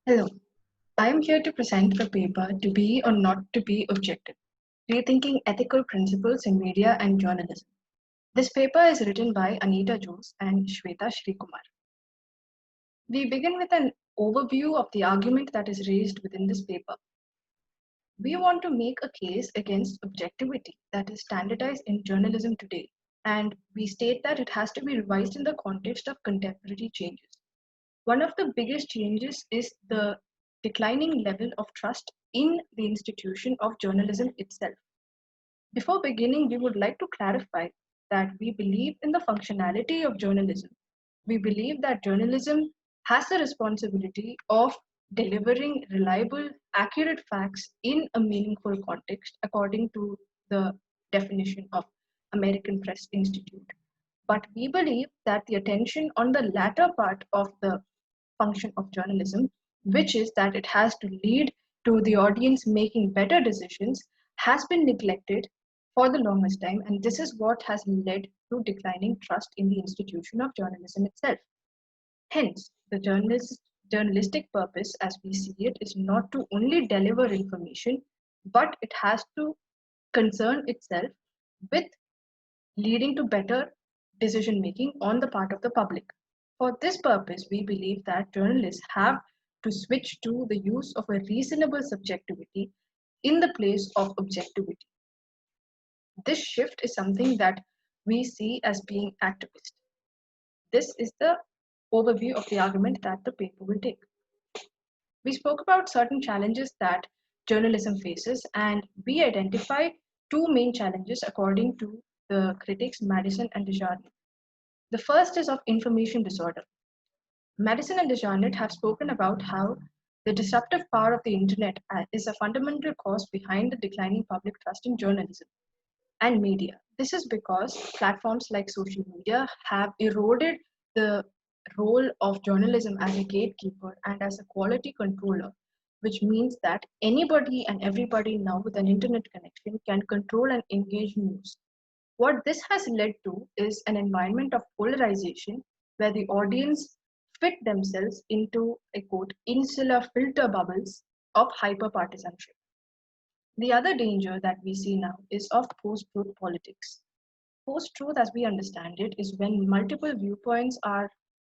Hello, I am here to present the paper To Be or Not to Be Objective, Rethinking Ethical Principles in Media and Journalism. This paper is written by Anita Jose and Shweta Shrikumar. We begin with an overview of the argument that is raised within this paper. We want to make a case against objectivity that is standardized in journalism today, and we state that it has to be revised in the context of contemporary changes. One of the biggest changes is the declining level of trust in the institution of journalism itself. Before beginning, we would like to clarify that we believe in the functionality of journalism. We believe that journalism has the responsibility of delivering reliable, accurate facts in a meaningful context according to the definition of American Press Institute. But we believe that the attention on the latter part of the function of journalism, which is that it has to lead to the audience making better decisions, has been neglected for the longest time. And this is what has led to declining trust in the institution of journalism itself. Hence, the journalistic purpose, as we see it, is not to only deliver information, but it has to concern itself with leading to better decision making on the part of the public. For this purpose, we believe that journalists have to switch to the use of a reasonable subjectivity in the place of objectivity. This shift is something that we see as being activist. This is the overview of the argument that the paper will take. We spoke about certain challenges that journalism faces, and we identify two main challenges according to the critics Madison and Desjardins. The first is of information disorder. Madison and Desjardins have spoken about how the disruptive power of the internet is a fundamental cause behind the declining public trust in journalism and media. This is because platforms like social media have eroded the role of journalism as a gatekeeper and as a quality controller, which means that anybody and everybody now with an internet connection can control and engage news. What this has led to is an environment of polarization where the audience fit themselves into a quote insular filter bubbles of hyper partisanship. The other danger that we see now is of post truth politics. Post truth, as we understand it, is when multiple viewpoints are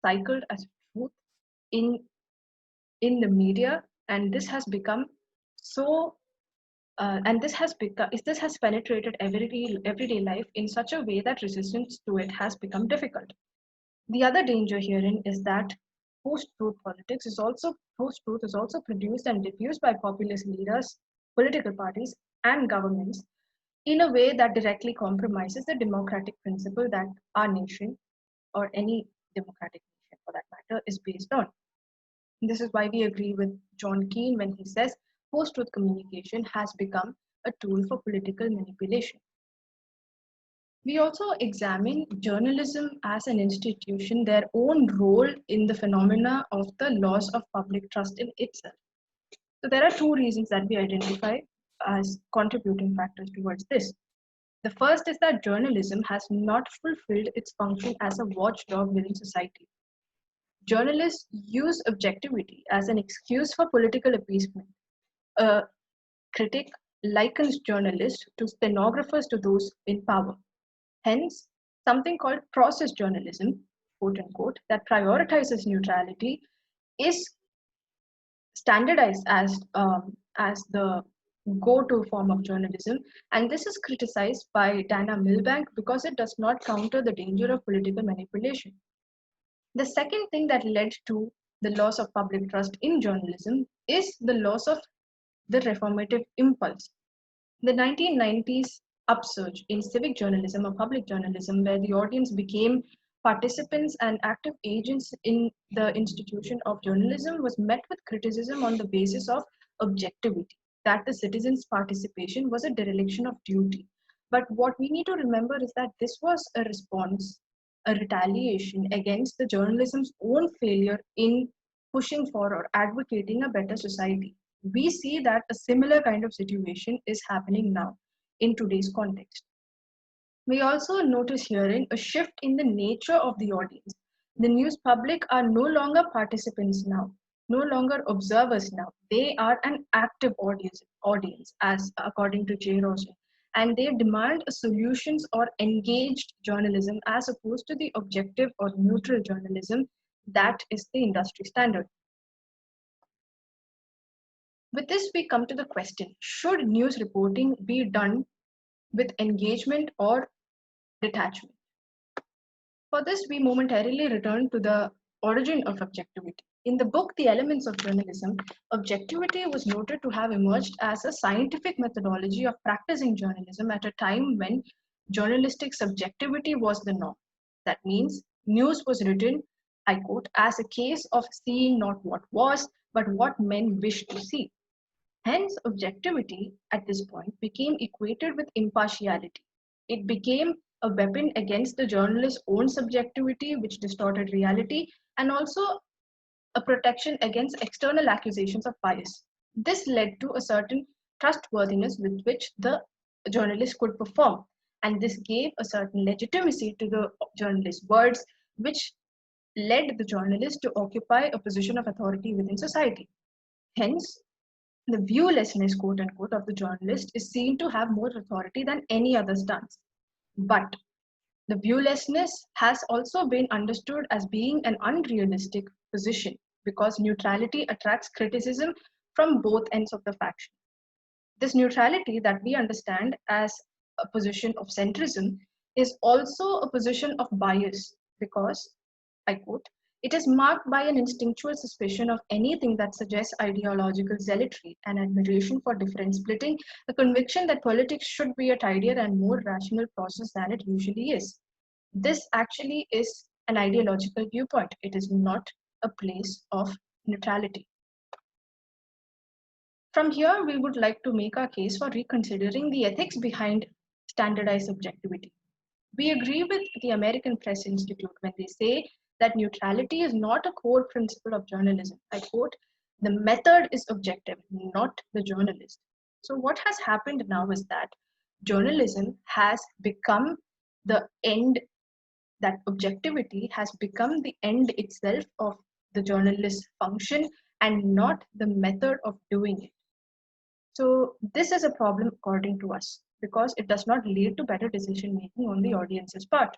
cycled as truth in, in the media, and this has become so and this has penetrated everyday life in such a way that resistance to it has become difficult. The other danger herein is that post-truth is also produced and diffused by populist leaders, political parties, and governments in a way that directly compromises the democratic principle that our nation or any democratic nation for that matter is based on. This is why we agree with John Keane when he says post truth communication has become a tool for political manipulation. We also examine journalism as an institution, their own role in the phenomena of the loss of public trust in itself. So, there are two reasons that we identify as contributing factors towards this. The first is that journalism has not fulfilled its function as a watchdog within society. Journalists use objectivity as an excuse for political appeasement. A critic likens journalists to stenographers to those in power. Hence, something called process journalism, quote unquote, that prioritizes neutrality is standardized as the go-to form of journalism, and this is criticized by Dana Milbank because it does not counter the danger of political manipulation. The second thing that led to the loss of public trust in journalism is the loss of the reformative impulse. The 1990s upsurge in civic journalism or public journalism, where the audience became participants and active agents in the institution of journalism, was met with criticism on the basis of objectivity, that the citizens' participation was a dereliction of duty. But what we need to remember is that this was a response, a retaliation against the journalism's own failure in pushing for or advocating a better society. We see that a similar kind of situation is happening now in today's context. We also notice herein a shift in the nature of the audience. The news public are no longer participants now. no longer observers now. They are an active audience, as according to Jay Rosen. And they demand solutions or engaged journalism as opposed to the objective or neutral journalism that is the industry standard. With this, we come to the question, should news reporting be done with engagement or detachment? For this, we momentarily return to the origin of objectivity. In the book, The Elements of Journalism, objectivity was noted to have emerged as a scientific methodology of practicing journalism at a time when journalistic subjectivity was the norm. That means news was written, I quote, as a case of seeing not what was, but what men wished to see. Hence, objectivity at this point became equated with impartiality. It became a weapon against the journalist's own subjectivity, which distorted reality, and also a protection against external accusations of bias. This led to a certain trustworthiness with which the journalist could perform, and this gave a certain legitimacy to the journalist's words, which led the journalist to occupy a position of authority within society. Hence, the viewlessness, quote unquote, of the journalist is seen to have more authority than any other stance. But the viewlessness has also been understood as being an unrealistic position because neutrality attracts criticism from both ends of the faction. This neutrality that we understand as a position of centrism is also a position of bias because, I quote, it is marked by an instinctual suspicion of anything that suggests ideological zealotry, an admiration for difference splitting, a conviction that politics should be a tidier and more rational process than it usually is. This actually is an ideological viewpoint. It is not a place of neutrality. From here, we would like to make our case for reconsidering the ethics behind standardized objectivity. We agree with the American Press Institute when they say that neutrality is not a core principle of journalism. I quote, the method is objective, not the journalist. So, what has happened now is that journalism has become the end, that objectivity has become the end itself of the journalist's function and not the method of doing it. So this is a problem according to us because it does not lead to better decision making on the audience's part.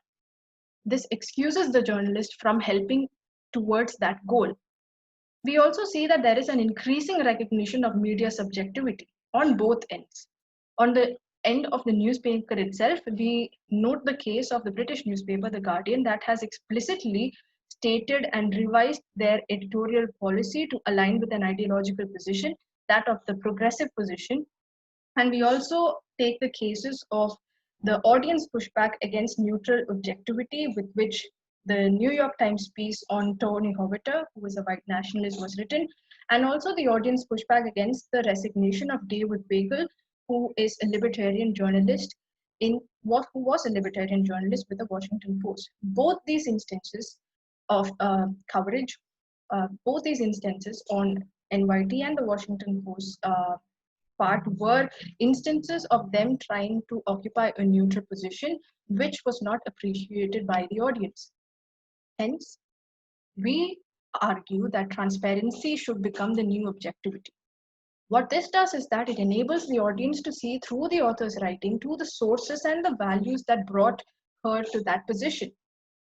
This excuses the journalist from helping towards that goal. We also see that there is an increasing recognition of media subjectivity on both ends. On the end of the newspaper itself, we note the case of the British newspaper, The Guardian, that has explicitly stated and revised their editorial policy to align with an ideological position, that of the progressive position. And we also take the cases of the audience pushback against neutral objectivity, with which the New York Times piece on Tony Hobbitter, who is a white nationalist, was written, and also the audience pushback against the resignation of David Weigel, who is a libertarian journalist who was a libertarian journalist with the Washington Post. Both these instances of coverage, both these instances on NYT and the Washington Post part were instances of them trying to occupy a neutral position, which was not appreciated by the audience. Hence, we argue that transparency should become the new objectivity. What this does is that it enables the audience to see through the author's writing to the sources and the values that brought her to that position.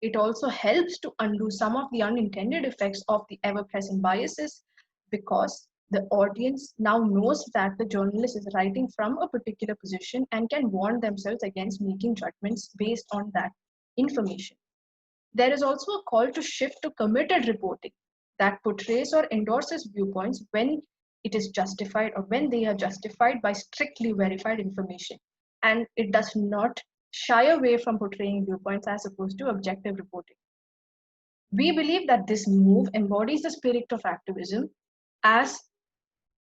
It also helps to undo some of the unintended effects of the ever present biases because the audience now knows that the journalist is writing from a particular position and can warn themselves against making judgments based on that information. There is also a call to shift to committed reporting that portrays or endorses viewpoints when it is justified or when they are justified by strictly verified information. And it does not shy away from portraying viewpoints as opposed to objective reporting. We believe that this move embodies the spirit of activism as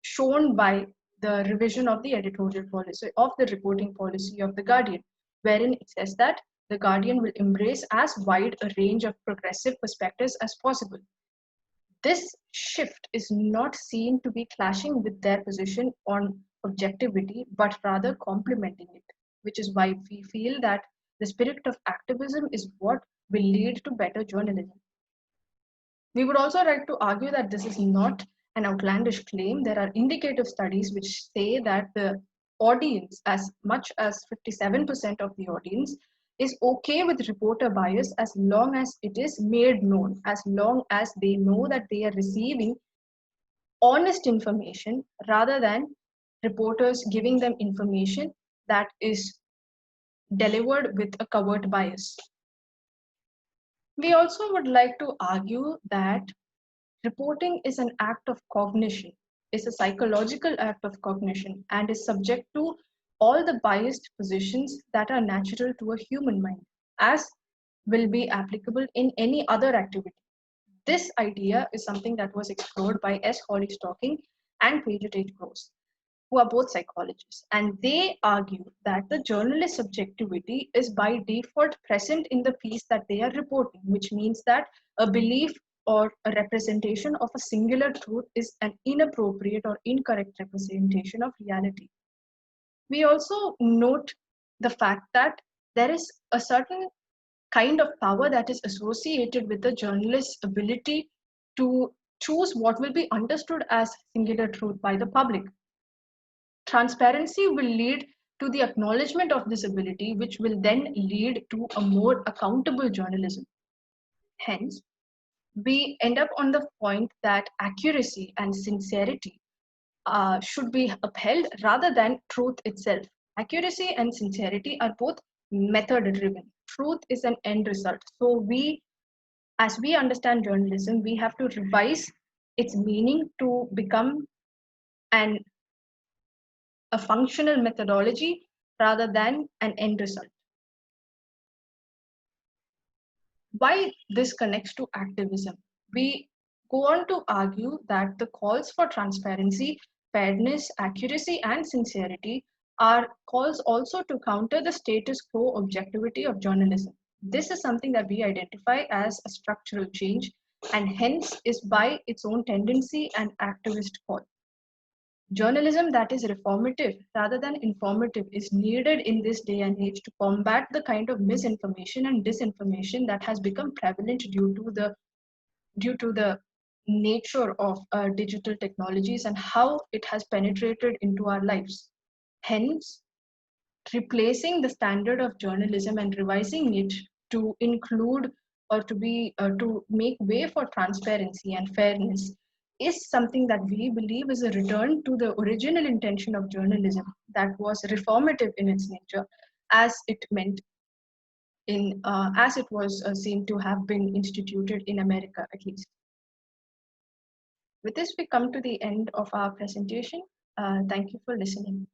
shown by the revision of the editorial policy of the reporting policy of The Guardian, wherein it says that The Guardian will embrace as wide a range of progressive perspectives as possible. This shift is not seen to be clashing with their position on objectivity, but rather complementing it, which is why we feel that the spirit of activism is what will lead to better journalism. We would also like to argue that this is not an outlandish claim. There are indicative studies which say that the audience, as much as 57% of the audience, is okay with reporter bias as long as it is made known, as long as they know that they are receiving honest information rather than reporters giving them information that is delivered with a covert bias. We also would like to argue that reporting is an act of cognition, is a psychological act of cognition, and is subject to all the biased positions that are natural to a human mind, as will be applicable in any other activity. This idea is something that was explored by S. Holly Stocking and Paget H. Gross, who are both psychologists. And they argue that the journalist subjectivity is by default present in the piece that they are reporting, which means that a belief or a representation of a singular truth is an inappropriate or incorrect representation of reality. We also note the fact that there is a certain kind of power that is associated with the journalist's ability to choose what will be understood as singular truth by the public. Transparency will lead to the acknowledgement of this ability, which will then lead to a more accountable journalism. Hence, we end up on the point that accuracy and sincerity should be upheld rather than truth itself. Accuracy and sincerity are both method driven. Truth is an end result. So, as we understand journalism, we have to revise its meaning to become an a functional methodology rather than an end result. Why this connects to activism? We go on to argue that the calls for transparency, fairness, accuracy, and sincerity are calls also to counter the status quo objectivity of journalism. This is something that we identify as a structural change and hence is by its own tendency an activist call. Journalism that is reformative rather than informative is needed in this day and age to combat the kind of misinformation and disinformation that has become prevalent due to the nature of digital technologies and how it has penetrated into our lives. Hence, replacing the standard of journalism and revising it to include or to make way for transparency and fairness is something that we believe is a return to the original intention of journalism that was reformative in its nature as it meant as it was seen to have been instituted in America at least. With this we come to the end of our presentation. Thank you for listening.